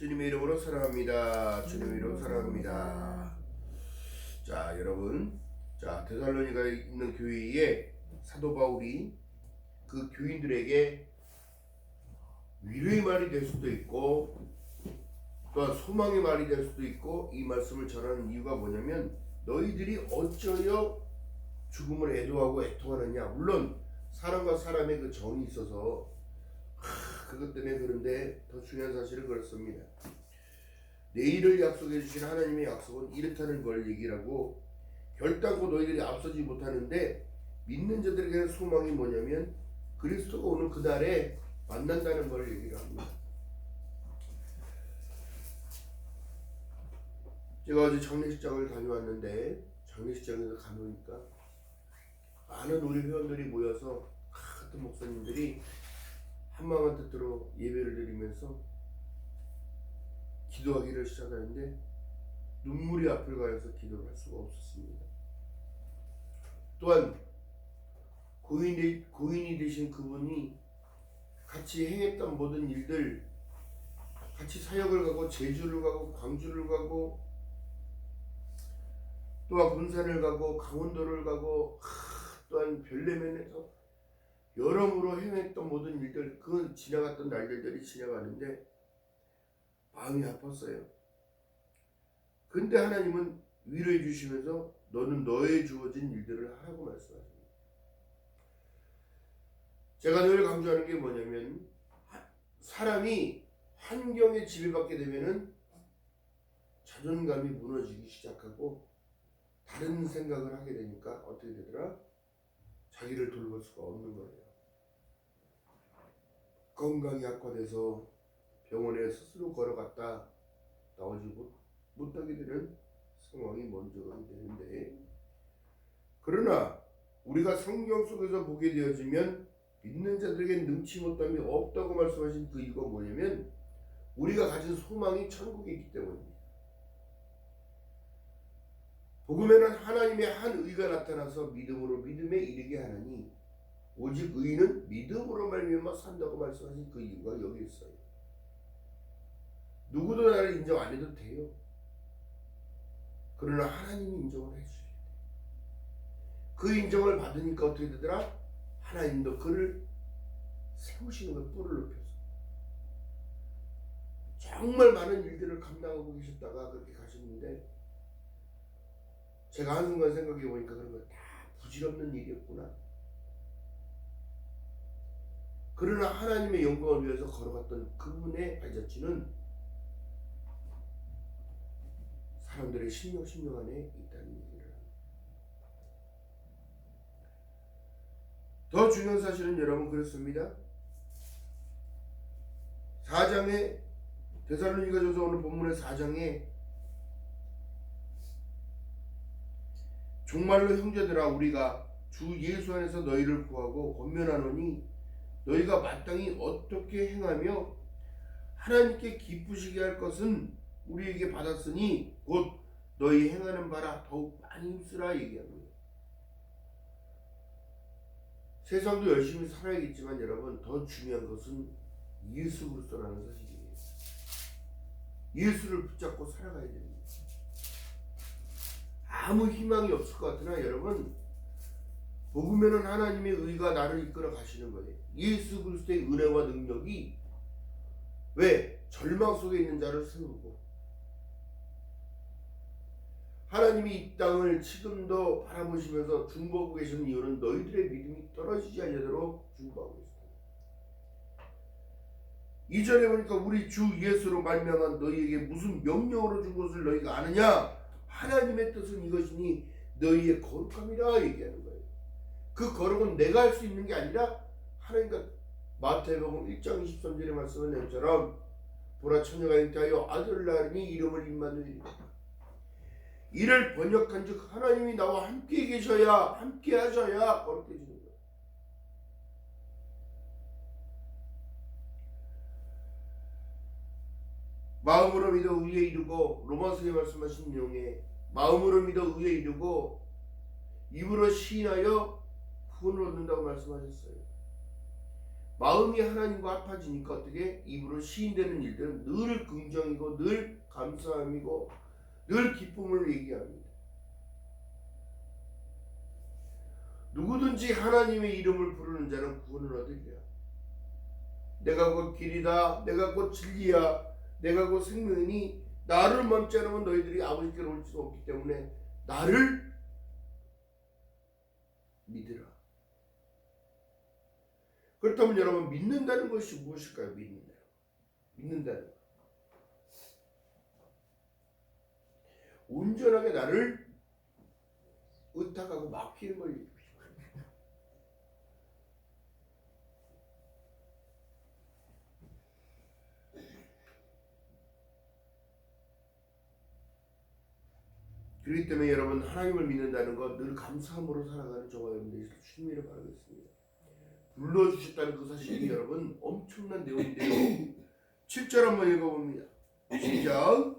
주님의 이름으로 사랑합니다. 주님의 이름으로 사랑합니다. 자, 여러분, 자 데살로니가 있는 교회에 사도 바울이 그 교인들에게 위로의 말이 될 수도 있고 또한 소망의 말이 될 수도 있고, 이 말씀을 전하는 이유가 뭐냐면, 너희들이 어쩌여 죽음을 애도하고 애통하느냐. 물론 사람과 사람의 그 정이 있어서 그것 때문에 그런데 더 중요한 사실은 그렇습니다. 내일을 약속해 주신 하나님의 약속은 이렇다는 걸 얘기하고, 결단코 너희들이 앞서지 못하는데 믿는 자들에게는 소망이 뭐냐면 그리스도가 오는 그날에 만난다는 걸 얘기를 합니다. 제가 어제 장례식장을 다녀왔는데, 장례식장에서 가보니까 많은 우리 회원들이 모여서 같은 목사님들이 한마음 뜻대로 예배를 드리면서 기도하기를 시작하는데 눈물이 앞을 가려서 기도를 할 수가 없었습니다. 또한 고인이 되신 그분이 같이 행했던 모든 일들, 같이 사역을 가고 제주를 가고 광주를 가고 또한 군산을 가고 강원도를 가고 또한 별내면에서 여러모로 행했던 모든 일들, 그 지나갔던 날들이 지나가는데 마음이 아팠어요. 근데 하나님은 위로해 주시면서 너는 너의 주어진 일들을 하라고 말씀하십니다. 제가 늘 강조하는 게 뭐냐면, 사람이 환경에 지배받게 되면은 자존감이 무너지기 시작하고 다른 생각을 하게 되니까 어떻게 되더라? 자기를 돌볼 수가 없는 거예요. 건강이 악화돼서 병원에 스스로 걸어갔다 나오지 못하게 되는 상황이 먼저 되는데, 그러나 우리가 성경 속에서 보게 되어지면 믿는 자들에게 능치 못함이 없다고 말씀하신 그 이유가 뭐냐면, 우리가 가진 소망이 천국에 있기 때문입니다. 복음에는 하나님의 한 의가 나타나서 믿음으로 믿음에 이르게 하나니 오직 의인은 믿음으로 말미암아 산다고 말씀하신 그 이유가 여기 있어요. 누구도 나를 인정 안 해도 돼요. 그러나 하나님이 인정을 해주셔야 돼요. 그 인정을 받으니까 어떻게 되더라? 하나님도 그를 세우시는 걸, 뿔을 높여서 정말 많은 일들을 감당하고 계셨다가 그렇게 가셨는데, 제가 한순간 생각해 보니까 그런 거 다 부질없는 일이었구나. 그러나 하나님의 영광을 위해서 걸어갔던 그분의 발자취는 사람들의 심령 안에 있다는 얘기를 합니다. 더 중요한 사실은 여러분 그렇습니다. 4장에 데살로니가전서 오늘 본문의 4장에 정말로 형제들아, 우리가 주 예수 안에서 너희를 구하고 권면하노니 너희가 마땅히 어떻게 행하며 하나님께 기쁘시게 할 것은 우리에게 받았으니 곧 너희 행하는 바라 더욱 많이 힘쓰라 얘기합니다. 세상도 열심히 살아야겠지만 여러분, 더 중요한 것은 예수 그리스도라는 사실이에요. 예수를 붙잡고 살아가야 됩니다. 아무 희망이 없을 것 같으나 여러분, 복음에는 하나님의 의가 나를 이끌어 가시는 거예요. 예수 그리스도의 은혜와 능력이 왜 절망 속에 있는 자를 세우고, 하나님이 이 땅을 지금도 바라보시면서 중보하고 계시는 이유는 너희들의 믿음이 떨어지지 않도록 중보하고 있습니다. 2절에 보니까 우리 주 예수로 말미암아 너희에게 무슨 명령으로 준 것을 너희가 아느냐? 하나님의 뜻은 이것이니 너희의 거룩함이라 얘기하는 거예요. 그 거룩은 내가 할 수 있는 게 아니라 하나님과, 마태복음 1장 23절의 말씀을 내처럼 보라 처녀가 잉태하여 아들을 낳으니 이름을 임마누엘이라. 이를 번역한 즉 하나님이 나와 함께 계셔야, 함께 하셔야 거룩해지는 거예요. 마음으로 믿어 의에 이르고, 로마서에 말씀하신 내용에 마음으로 믿어 의에 이르고 입으로 시인하여 구원을 얻는다고 말씀하셨어요. 마음이 하나님과 합해지니까 어떻게 입으로 시인되는 일들은 늘 긍정이고 늘 감사함이고 늘 기쁨을 얘기합니다. 누구든지 하나님의 이름을 부르는 자는 구원을 얻으리라. 내가 곧 길이다, 내가 곧 진리야, 내가 곧 생명이니 나를 멈지 않으면 너희들이 아버지께로 올 수 없기 때문에 나를 믿으라. 그렇다면 여러분, 믿는다는 것이 무엇일까요? 믿는다는 것. 온전하게 나를 의탁하고 맡기는 걸 얘기합니다. 그렇기 때문에 여러분, 하나님을 믿는다는 것 늘 감사함으로 살아가는 저와 여러분들이 주님이라 바라겠습니다. 불러주셨다는 그 사실이 여러분 엄청난 내용인데요. 7절 한번 읽어봅니다. 시작.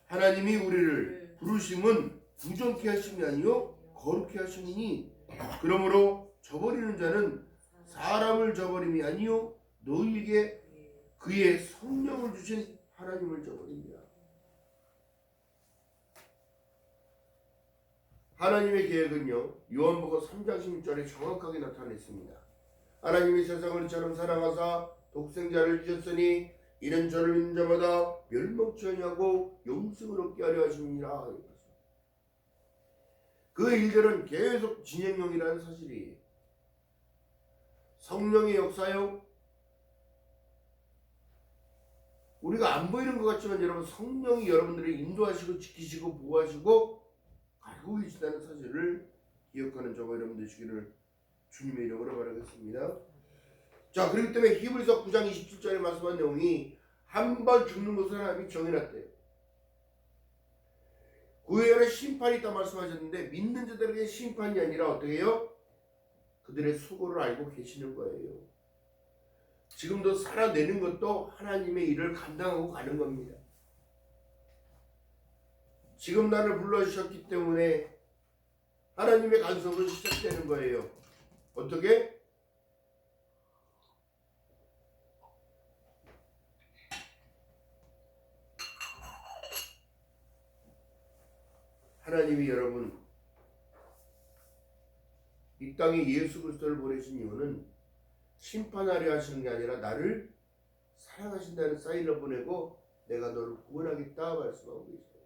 하나님이 우리를 부르심은 부정케 하심이 아니요 거룩케 하심이니 그러므로 저버리는 자는 사람을 저버림이 아니요 너희에게 그의 성령을 주신 하나님을 저버립니다. 하나님의 계획은요, 요한복음 3장 16절에 정확하게 나타냈습니다. 하나님이 세상을 이처럼 사랑하사 독생자를 주셨으니 이는 저를 믿는 자마다 멸망치 아니하고 영생을 얻게 하려 하심이니라. 그 일들은 계속 진행형이라는 사실이에요. 성령의 역사요, 우리가 안 보이는 것 같지만 여러분, 성령이 여러분들을 인도하시고 지키시고 보호하시고 알고 계시다는 사실을 기억하는 저와 여러분 되시기를 주님의 이름으로 바라겠습니다. 자, 그렇기 때문에 히브리서 9장 27절에 말씀한 내용이 한 번 죽는 것을 하나님이 정해놨대요. 그 후에는 심판이 있다 말씀하셨는데 믿는 자들에게 심판이 아니라 어떻게 해요? 그들의 수고를 알고 계시는 거예요. 지금도 살아내는 것도 하나님의 일을 감당하고 가는 겁니다. 지금 나를 불러주셨기 때문에 하나님의 간섭은 시작되는 거예요. 어떻게? 하나님이 여러분 이 땅에 예수 그리스도를 보내신 이유는 심판하려 하시는 게 아니라 나를 사랑하신다는 사인을 보내고 내가 너를 구원하겠다 말씀하고 계십니다.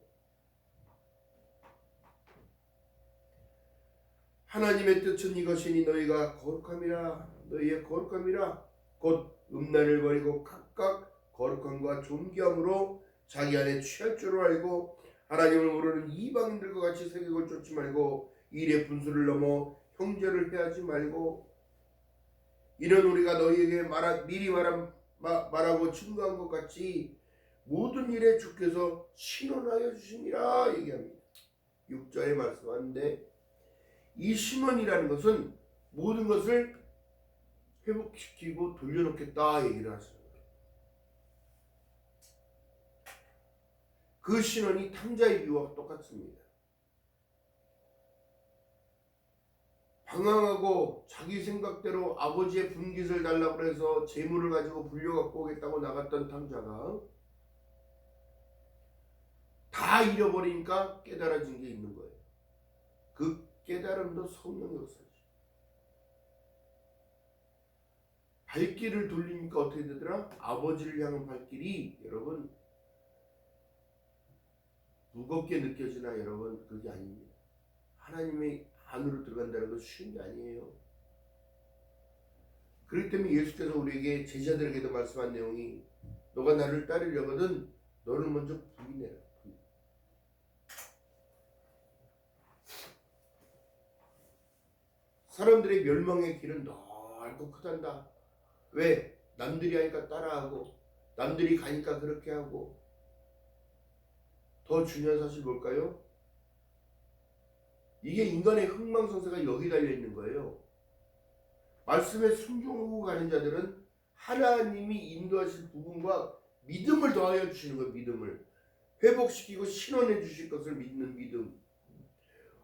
하나님의 뜻은 이것이니 너희가 거룩함이라, 너희의 거룩함이라 곧 음란을 버리고 각각 거룩함과 존귀함으로 자기 안에 취할 줄을 알고 하나님을 모르는 이방인들과 같이 세계를 쫓지 말고 일의 분수를 넘어 형제를 해하지 말고 이는 우리가 너희에게 미리 말하고 증거한 것 같이 모든 일에 주께서 신원하여 주시니라 얘기합니다. 6절에 말씀하는데 이 신원이라는 것은 모든 것을 회복시키고 돌려놓겠다 얘기를 하십니다. 그 신원이 탕자의 비유와 똑같습니다. 방황하고 자기 생각대로 아버지의 분깃을 달라고 해서 재물을 가지고 불려갖고 오겠다고 나갔던 탕자가 다 잃어버리니까 깨달아진 게 있는 거예요. 그 깨달음도 성령의 역사죠. 발길을 돌리니까 어떻게 되더라? 아버지를 향한 발길이 여러분 무겁게 느껴지나 여러분 그게 아닙니다. 하나님의 안으로 들어간다는 건 쉬운 게 아니에요. 그렇기 때문에 예수께서 우리에게 제자들에게도 말씀한 내용이 너가 나를 따르려거든 너를 먼저 부인해라. 사람들의 멸망의 길은 넓고 크단다. 왜? 남들이 하니까 따라하고 남들이 가니까 그렇게 하고. 더 중요한 사실 뭘까요? 이게 인간의 흥망성쇠가 여기 달려있는 거예요. 말씀에 순종하고 가는 자들은 하나님이 인도하실 부분과 믿음을 더하여 주시는 거예요. 믿음을 회복시키고 신원해 주실 것을 믿는 믿음.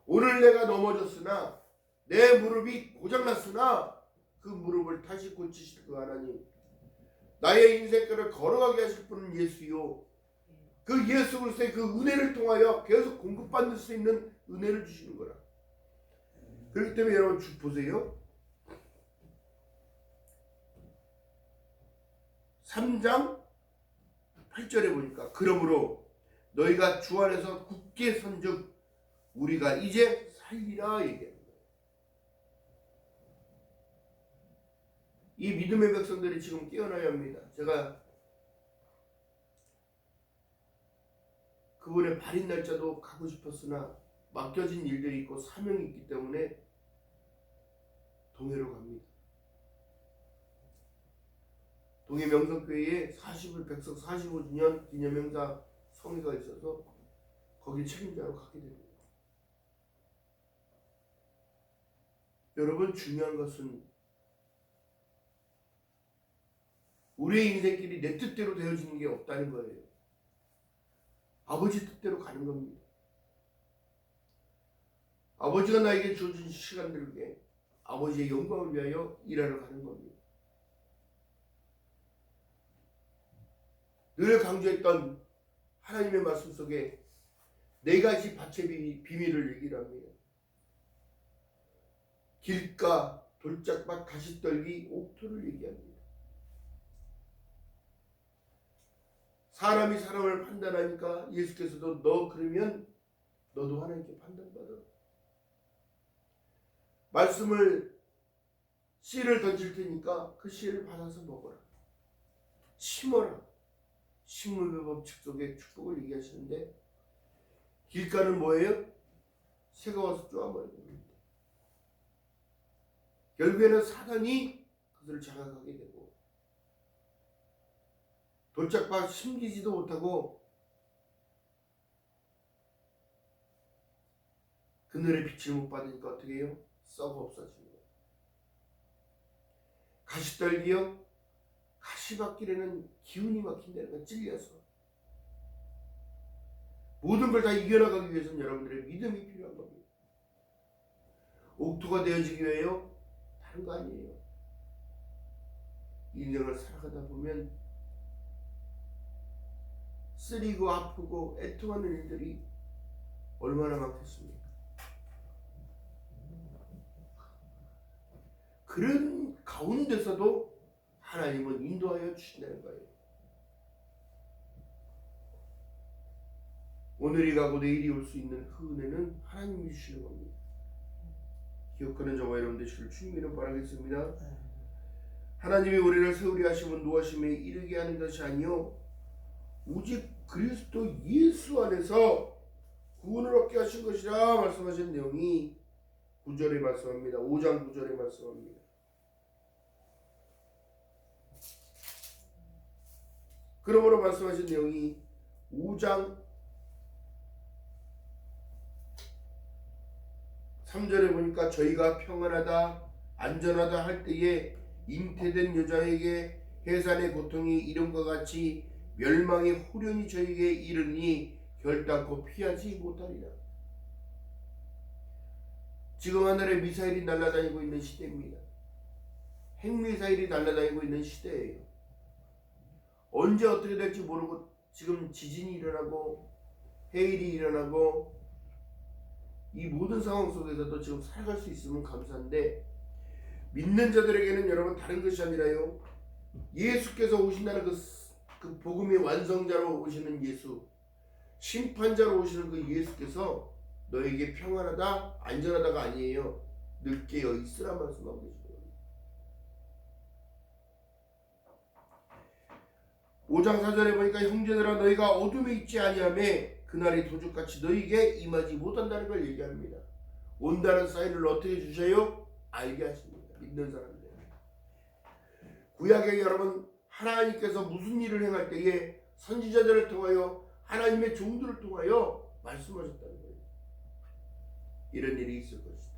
오늘 내가 넘어졌으나 내 무릎이 고장났으나 그 무릎을 다시 고치실 그 하나님, 나의 인생길을 걸어가게 하실 분은 예수요. 그 예수 그리스도의 그 은혜를 통하여 계속 공급받을 수 있는 은혜를 주시는 거라. 그렇기 때문에 여러분 주 보세요. 3장 8절에 보니까 그러므로 너희가 주 안에서 굳게 선즉 우리가 이제 살리라 얘기합니다. 이 믿음의 백성들이 지금 깨어나야 합니다. 제가 그분의 발인 날짜도 가고 싶었으나 맡겨진 일들이 있고 사명이 있기 때문에 동해로 갑니다. 동해 명성교회에 백석 45주년 기념행사 성회가 있어서 거기 책임자로 가게 됩니다. 여러분 중요한 것은 우리의 인생길이 내 뜻대로 되어지는 게 없다는 거예요. 아버지 뜻대로 가는 겁니다. 아버지가 나에게 주어진 시간들에 아버지의 영광을 위하여 일하러 가는 겁니다. 늘 강조했던 하나님의 말씀 속에 네 가지 밭의 비밀을 얘기를 합니다. 길가, 돌짝밭, 가시떨기, 옥토를 얘기합니다. 사람이 사람을 판단하니까 예수께서도 너 그러면 너도 하나님께 판단받아. 말씀을 씨를 던질 테니까 그 씨를 받아서 먹어라. 심어라. 식물의 법칙 속에 축복을 얘기하시는데 길가는 뭐예요? 새가 와서 쪼아버리는 겁니다. 결국에는 사단이 그들을 장악하게 되고 돌짝밭 심기지도 못하고 그늘의 빛을 못 받으니까 어떻게 해요? 썩어 없어집니다. 가시떨기요? 가시밭길에는 기운이 막힌다는 건 찔려서 모든 걸 다 이겨나가기 위해서는 여러분들의 믿음이 필요한 겁니다. 옥토가 되어지기 위해요? 다른 거 아니에요. 인생을 살아가다 보면 쓰리고 아프고 애통하는 일들이 얼마나 많겠습니까? 그런 가운데서도 하나님은 인도하여 주신다는 거예요. 오늘이 가고 내일이 올 수 있는 그 은혜는 하나님이 주시는 겁니다. 기억하는 저와 여러분 되시길 주님 이름 바라겠습니다. 하나님이 우리를 세우려 하심은 노하심에 이르게 하는 것이 아니요 오직 그리스도 예수 안에서 구원을 얻게 하신 것이라 말씀하신 내용이 9절에 말씀합니다. 5장 9절에 말씀합니다. 그러므로 말씀하신 내용이 5장 3절에 보니까 저희가 평안하다 안전하다 할 때에 잉태된 여자에게 해산의 고통이 이름과 같이 멸망의 후련이 저에게 이르니 결단코 피하지 못하리라. 지금 하늘에 미사일이 날아다니고 있는 시대입니다. 핵미사일이 날아다니고 있는 시대예요. 언제 어떻게 될지 모르고 지금 지진이 일어나고 해일이 일어나고 이 모든 상황 속에서도 지금 살아갈 수 있으면 감사한데 믿는 자들에게는 여러분 다른 것이 아니라요 예수께서 오신다는 그 복음의 완성자로 오시는 예수, 심판자로 오시는 그 예수께서 너에게 평안하다 안전하다가 아니에요. 늘 깨어 있으라 말씀하고 계십니다. 5장 4절에 보니까 형제들아 너희가 어둠에 있지 아니하매 그날이 도둑같이 너희에게 임하지 못한다는 걸 얘기합니다. 온다는 사인을 어떻게 주셔요? 알게 하십니다. 믿는 사람들. 구약에 여러분 하나님께서 무슨 일을 행할 때에 선지자들을 통하여 하나님의 종들을 통하여 말씀하셨다는 거예요. 이런 일이 있을 것이다.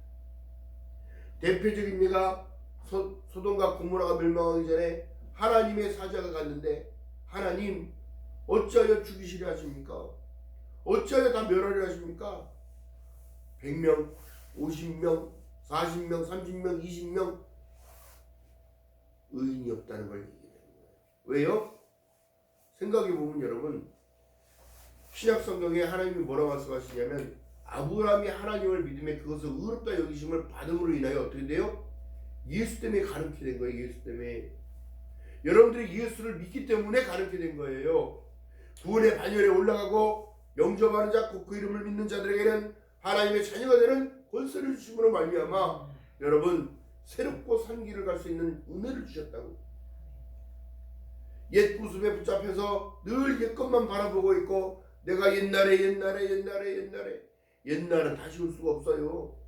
대표적인 예가 소돔과 고모라가 멸망하기 전에 하나님의 사자가 갔는데 하나님 어찌하여 죽이시려 하십니까? 어찌하여 다 멸하려 하십니까? 100명, 50명, 40명, 30명, 20명 의인이 없다는 걸 얘기하는 거예요. 왜요? 생각해 보면 여러분 신약 성경에 하나님이 뭐라고 말씀하시냐면 아브라함이 하나님을 믿음에 그것을 의롭다 여기심을 받음으로 인하여 어떻게 돼요? 예수 때문에 가능케 된 거예요. 예수 때문에. 여러분들이 예수를 믿기 때문에 가능케 된 거예요. 구원의 반열에 올라가고 영접하는 자 곧 그 이름을 믿는 자들에게는 하나님의 자녀가 되는 권세를 주심으로 말미암아 여러분 새롭고 산 길을 갈 수 있는 은혜를 주셨다고. 옛 구습에 붙잡혀서 늘 옛것만 바라보고 있고 내가 옛날은 다시 올 수가 없어요.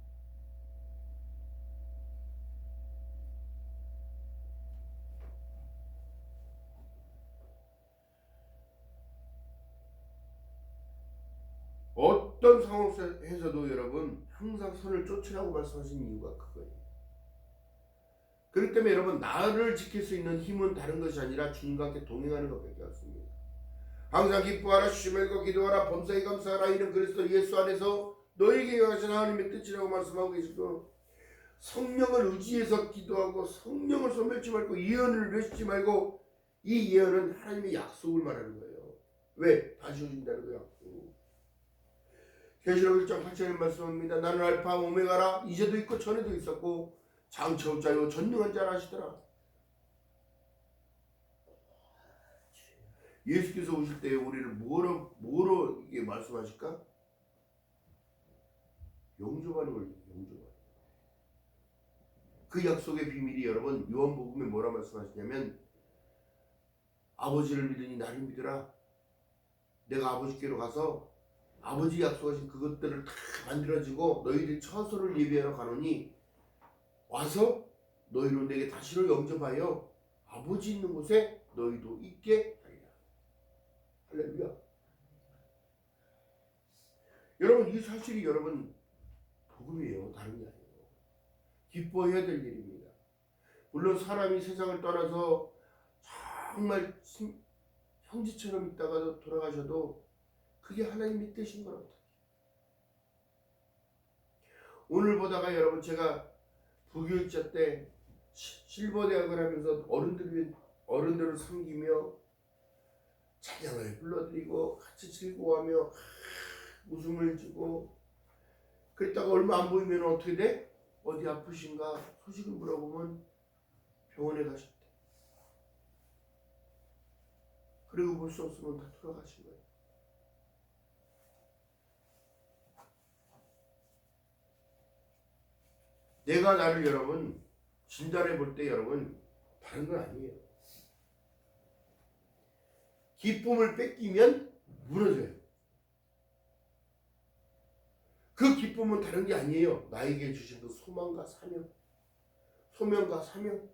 어떤 상황에서도 여러분 항상 선을 쫓으라고 말씀하신 이유가 그거예요. 그렇기 때문에 여러분 나를 지킬 수 있는 힘은 다른 것이 아니라 주님과 함께 동행하는 것밖에 없습니다. 항상 기뻐하라 쉬멜고 기도하라 범사에 감사하라 이는 그리스도 예수 안에서 너에게 하신 하나님의 뜻이라고 말씀하고 계시고 성령을 의지해서 기도하고 성령을 소멸치 말고 예언을 외치지 말고 이 예언은 하나님의 약속을 말하는 거예요. 왜? 다시 오신다는 거 약속. 계시록 1장 8절에 말씀합니다. 나는 알파 오메가라 이제도 있고 전에도 있었고 장차 올 자요 전능한 자라 하시더라. 예수께서 오실 때 우리를 뭐로 이게 말씀하실까? 영접하는 걸 영접하는. 그 약속의 비밀이 여러분 요한복음에 뭐라 말씀하시냐면 아버지를 믿으니 나를 믿으라. 내가 아버지께로 가서 아버지 약속하신 그것들을 다 만들어지고 너희들 처소를 예비하러 가노니 와서 너희로 내게 다시로 영접하여 아버지 있는 곳에 너희도 있게 하리라. 할렐루야. 여러분 이 사실이 여러분 복음이에요. 다른 게 아니에요. 기뻐해야 될 일입니다. 물론 사람이 세상을 떠나서 정말 형제처럼 있다가 돌아가셔도 그게 하나님의 뜻인 건 어떡해. 오늘 보다가 여러분 제가 부교육자 때 실버대학을 하면서 어른들을 섬기며 찬양을 불러드리고 같이 즐거워하며 웃음을 주고 그랬다가 얼마 안 보이면 어떻게 돼? 어디 아프신가 소식을 물어보면 병원에 가셨대. 그리고 볼 수 없으면 다 돌아가신 거예요. 내가 나를 여러분 진단해 볼 때 여러분 다른 건 아니에요. 기쁨을 뺏기면 무너져요. 그 기쁨은 다른 게 아니에요. 나에게 주신 그 소망과 사명, 소명과 사명,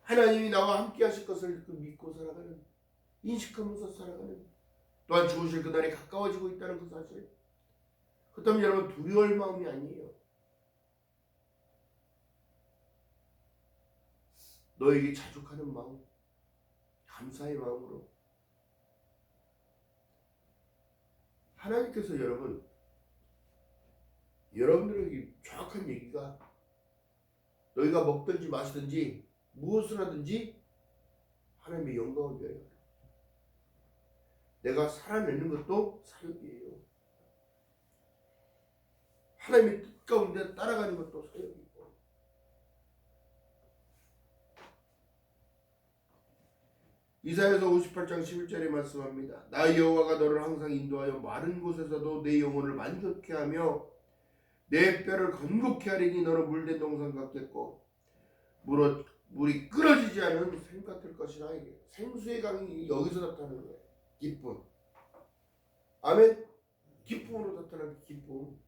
하나님이 나와 함께 하실 것을 믿고 살아가는, 인식하면서 살아가는, 또한 주오실 그날이 가까워지고 있다는 그 사실. 그렇다면 여러분 두려울 마음이 아니에요. 너에게 자족하는 마음, 감사의 마음으로 하나님께서 여러분들에게 정확한 얘기가 너희가 먹든지 마시든지 무엇을 하든지 하나님의 영광을 위하여 내가 살아내는 것도 사역이에요. 하나님의 뜻 가운데 따라가는 것도 사역이고 이사야서 58장 11절에 말씀합니다. 나 여호와가 너를 항상 인도하여 마른 곳에서도 내 영혼을 만족케 하며 내 뼈를 건국케 하리니 너는 물된 동산 같겠고 물이 끊어지지 않은 샘 같을 것이라. 이게 생수의 강이 여기서 나타나는 거예요. 기쁨. 아멘. 기쁨으로 나타나는 기쁨.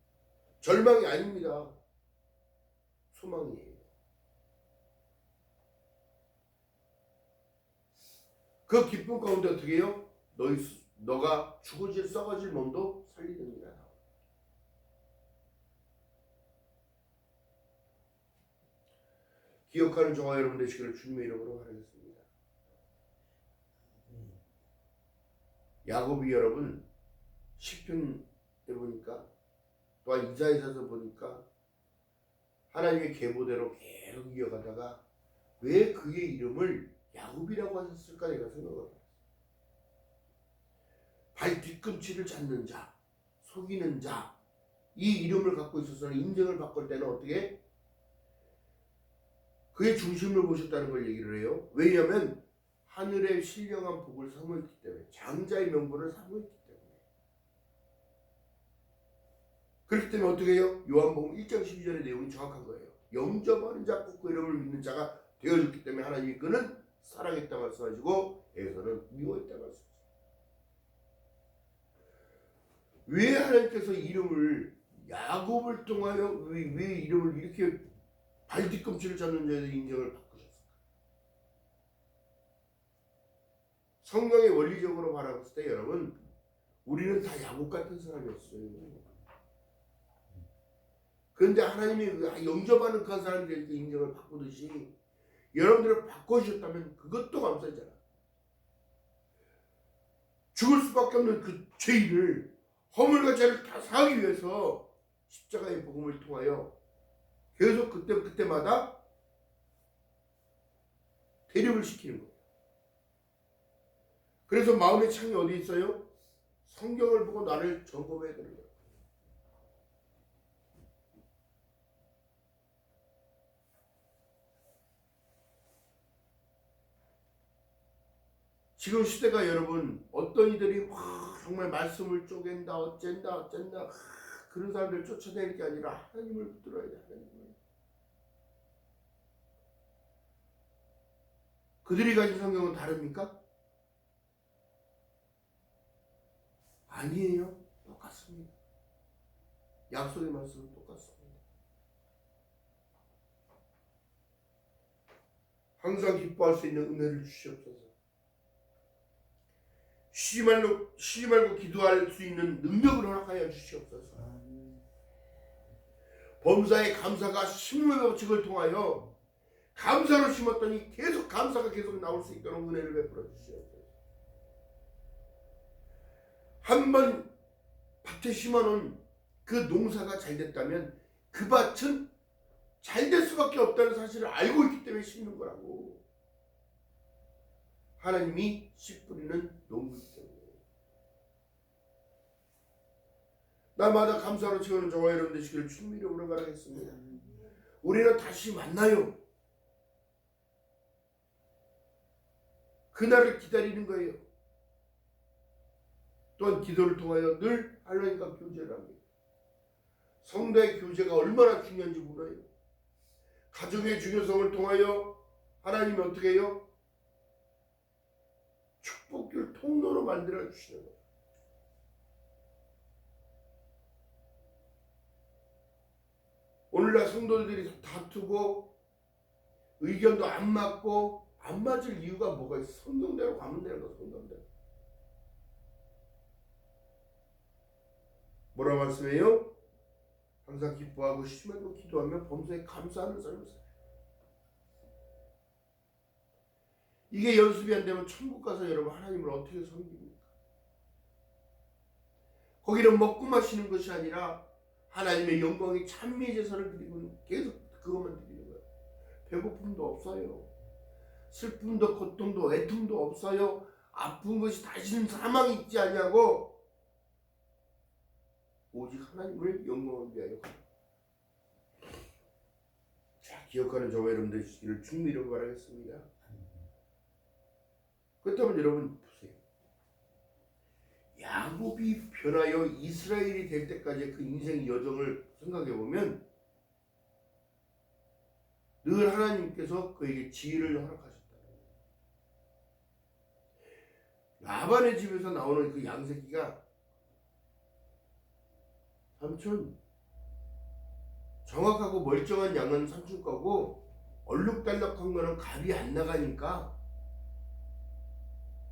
절망이 아닙니다. 소망이에요. 그 기쁨 가운데 어떻게 해요? 너가 죽어질 썩어질 몸도 살리느니라. 기억하는 저와 여러분 되시기를 주님의 이름으로 바라겠습니다. 야곱이 여러분 시편에 보니까 또한 이사야서에서 보니까 하나님의 계보대로 계속 이어가다가 왜 그의 이름을 야곱이라고 하셨을까 내가 생각을 해요. 발 뒤꿈치를 잡는 자, 속이는 자, 이 이름을 갖고 있어서는 인정을 바꿀 때는 어떻게? 그의 중심을 보셨다는 걸 얘기를 해요. 왜냐하면 하늘의 신령한 복을 사모했기 때문에, 장자의 명분을 사모했기 때문에. 그렇기 때문에 어떻게 해요? 요한복음 1장 12절의 내용이 정확한 거예요. 영접하는 자 꼭 그 이름을 믿는 자가 되어졌기 때문에 하나님이 그는 사랑했다 말씀하시고 에서는 미워했다 말씀하시고. 왜 하나님께서 이름을 야곱을 통하여 왜 이름을 이렇게 발 뒤꿈치를 잡는 자에 대해 인정을 바꾸셨을까? 성경의 원리적으로 바라봤을 때 여러분, 우리는 다 야곱 같은 사람이었어요. 그런데 하나님이 영접하는 그 사람들에게 인정을 바꾸듯이 여러분들을 바꿔주셨다면 그것도 감사하잖아. 죽을 수밖에 없는 그 죄인을, 허물과 죄를 다 사하기 위해서 십자가의 복음을 통하여 계속 그때마다 대륙을 시키는 거예요. 그래서 마음의 창이 어디 있어요? 성경을 보고 나를 점검해야 되는 거예요. 지금 시대가 여러분, 어떤 이들이 정말 말씀을 쪼갠다 어쩐다 그런 사람들 쫓아내는 게 아니라 하나님을 붙들어야 돼. 하나님을. 그들이 가진 성경은 다릅니까? 아니에요. 똑같습니다. 약속의 말씀은 똑같습니다. 항상 기뻐할 수 있는 은혜를 주시옵소서. 쉬지 말고 기도할 수 있는 능력을 허락하여 주시옵소서. 범사의 감사가 심음의 법칙을 통하여 감사로 심었더니 계속 감사가 계속 나올 수 있도록 은혜를 베풀어 주시옵소서. 한번 밭에 심어놓은 그 농사가 잘 됐다면 그 밭은 잘 될 수밖에 없다는 사실을 알고 있기 때문에 심는 거라고. 하나님이 씨 뿌리는 농부이기 때문에. 날마다 감사로 채우는 저와 여러분 되시기를 주님 이름으로 바라겠습니다. 우리는 다시 만나요. 그날을 기다리는 거예요. 또한 기도를 통하여 늘 하나님과 교제를 합니다. 성도의 교제가 얼마나 중요한지 몰라요. 가정의 중요성을 통하여 하나님이 어떻게 해요? 축복을 통로로 만들어 주시는 거예요. 오늘날 성도들이 다투고 의견도 안 맞고 안 맞을 이유가 뭐가 있어? 성경대로 가면 되는 거야. 성경대로. 뭐라 말씀해요? 항상 기뻐하고 쉬지 말고 기도하며 범사에 감사하는 삶을 살아요. 이게 연습이 안 되면 천국 가서 여러분 하나님을 어떻게 섬깁니까? 거기는 먹고 마시는 것이 아니라 하나님의 영광의 찬미의 제사를 드리고 계속 그것만 드리는 거예요. 배고픔도 없어요. 슬픔도 고통도 애통도 없어요. 아픈 것이 다시는 사망이 있지 않냐고. 오직 하나님을 영광을 위하여. 자, 기억하는 저와 여러분들 되시기를 주님의 이름으로 바라겠습니다. 그렇다면 여러분 보세요. 야곱이 변하여 이스라엘이 될 때까지의 그 인생 여정을 생각해 보면 늘 하나님께서 그에게 지혜를 허락하셨다. 라반의 집에서 나오는 그 양새끼가 삼촌, 정확하고 멀쩡한 양은 삼촌 거고 얼룩달락한 거는 값이 안 나가니까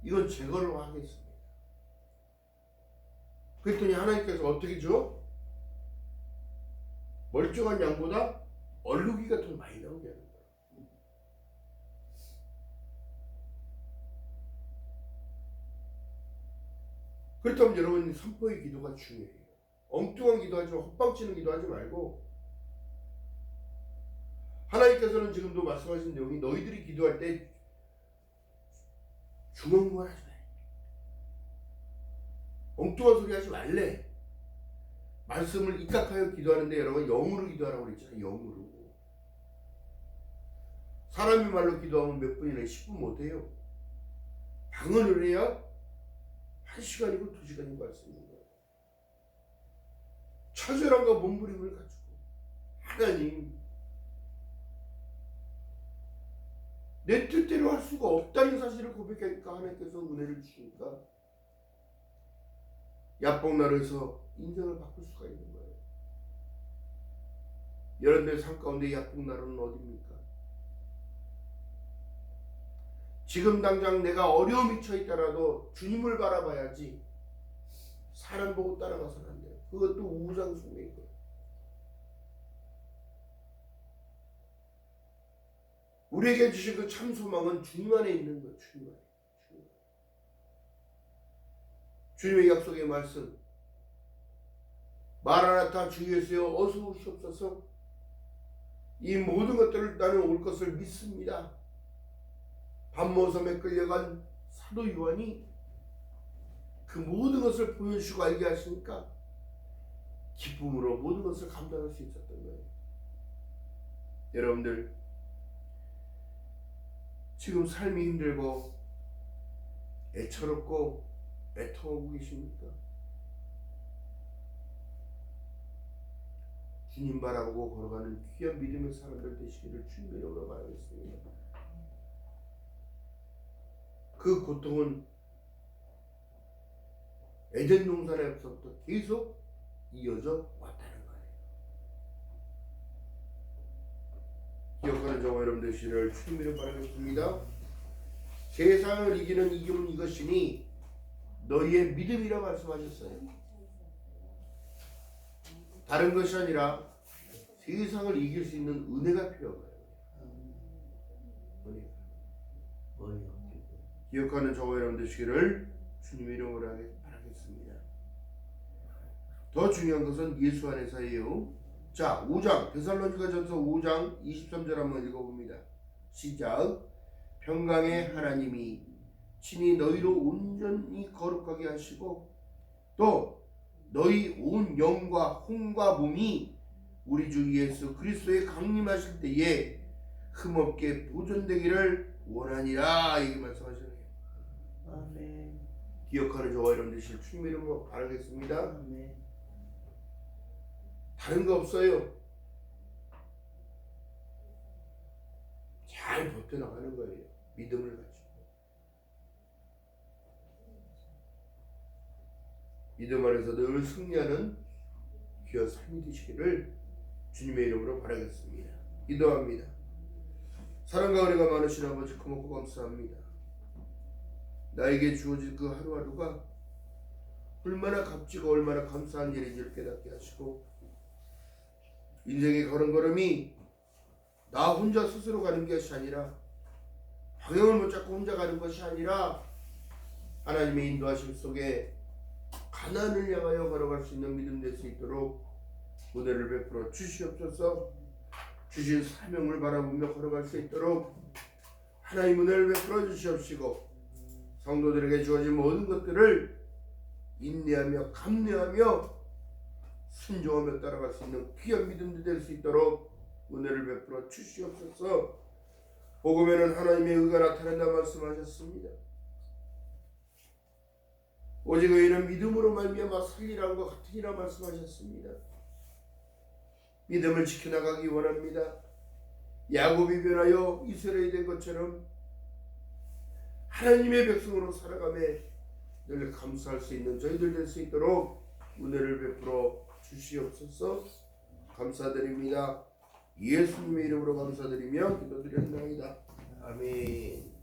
이건 제거로 하겠습니다. 그랬더니 하나님께서 어떻게 줘? 멀쩡한 양보다 얼룩이가 더 많이 나오게 하는 거야. 그렇다면 여러분, 선포의 기도가 중요해요. 엉뚱한 기도하지 말고 헛방치는 기도하지 말고 하나님께서는 지금도 말씀하신 내용이 너희들이 기도할 때 중언부언 하지 말래. 엉뚱한 소리 하지 말래. 말씀을 입각하여 기도하는데 여러분 영으로 기도하라고 그랬잖아요. 영으로. 사람이 말로 기도하면 몇 분이나 10분 못해요. 방언을 해야 1시간이고 2시간이고 할 수 있는 거예요. 처절함과 몸부림을 가지고 하나님 내 뜻대로 할 수가 없다는 사실을 고백하니까 하나님께서 은혜를 주시니까 야복나루에서 인정을 바꿀 수가 있는 거예요. 여러분들 삶 가운데 야복나루는 어디입니까? 지금 당장 내가 어려움이 처했더라도 주님을 바라봐야지 사람 보고 따라가서는 안 돼요. 그것도 우상숭배인 거예요. 우리에게 주신 그 참 소망은 주님 안에 있는 거예요. 주님 안에. 주님의 약속의 말씀 마라나타 주 예수여 어서 오시옵소서. 이 모든 것들을 나는 올 것을 믿습니다. 밤모섬에 끌려간 사도 요한이 그 모든 것을 보여주시고 알게 하시니까 기쁨으로 모든 것을 감당할 수 있었던 거예요. 여러분들 지금 삶이 힘들고 애처롭고 애통하고 계십니까? 주님 바라보고 걸어가는 귀한 믿음의 사람들 되시기를 주님의 이름으로 바라겠습니다. 그 고통은 에덴 동산에서부터 계속 이어져 왔다는 거예요. 기억하는 저와 여러분 되시기를 주님의 이름으로 바라겠습니다. 세상을 이기는 이기는 이것이니 너희의 믿음이라 말씀하셨어요. 다른 것이 아니라 세상을 이길 수 있는 은혜가 필요한 거예요. 기억하는 저와 여러분 되시기를 주님의 이름으로 바라겠습니다. 더 중요한 것은 예수 안에서예요. 자, 5장 데살로니가전서 5장 23절 한번 읽어봅니다. 시작. 평강의 하나님이 친히 너희로 온전히 거룩하게 하시고 또 너희 온 영과 혼과 몸이 우리 주 예수 그리스도의 강림하실 때에 흠없게 보존되기를 원하니라. 이게 말씀하시네요. 아멘. 기억하는 저와 여러분 되실 주님의 이름으로 바라겠습니다. 아멘. 다른 거 없어요. 잘 버텨나가는 거예요. 믿음을 가지고. 믿음 안에서 늘 승리하는 귀한 삶이 되시기를 주님의 이름으로 바라겠습니다. 기도합니다. 사랑과 은혜가 많으신 아버지 고맙고 감사합니다. 나에게 주어진 그 하루하루가 얼마나 값지고 얼마나 감사한 일인지를 깨닫게 하시고 인생의 걸음걸음이 나 혼자 스스로 가는 것이 아니라 방향을 못 잡고 혼자 가는 것이 아니라 하나님의 인도하심 속에 가나안을 향하여 걸어갈 수 있는 믿음 될 수 있도록 은혜를 베풀어 주시옵소서. 주신 사명을 바라보며 걸어갈 수 있도록 하나님 은혜를 베풀어 주시옵시고 성도들에게 주어진 모든 것들을 인내하며 감내하며 순종하며 따라갈 수 있는 귀한 믿음이 될 수 있도록 은혜를 베풀어 주시옵소서. 복음에는 하나님의 의가 나타난다 말씀하셨습니다. 오직 의인은 믿음으로 말미암아 살리라는 것 같으니라 말씀하셨습니다. 믿음을 지켜나가기 원합니다. 야곱이 변하여 이스라엘이 된 것처럼 하나님의 백성으로 살아가며 늘 감사할 수 있는 저희들 될 수 있도록 은혜를 베풀어 주시옵소서. 감사드립니다. 예수님의 이름으로 감사드리며 기도드렸나이다. 아멘.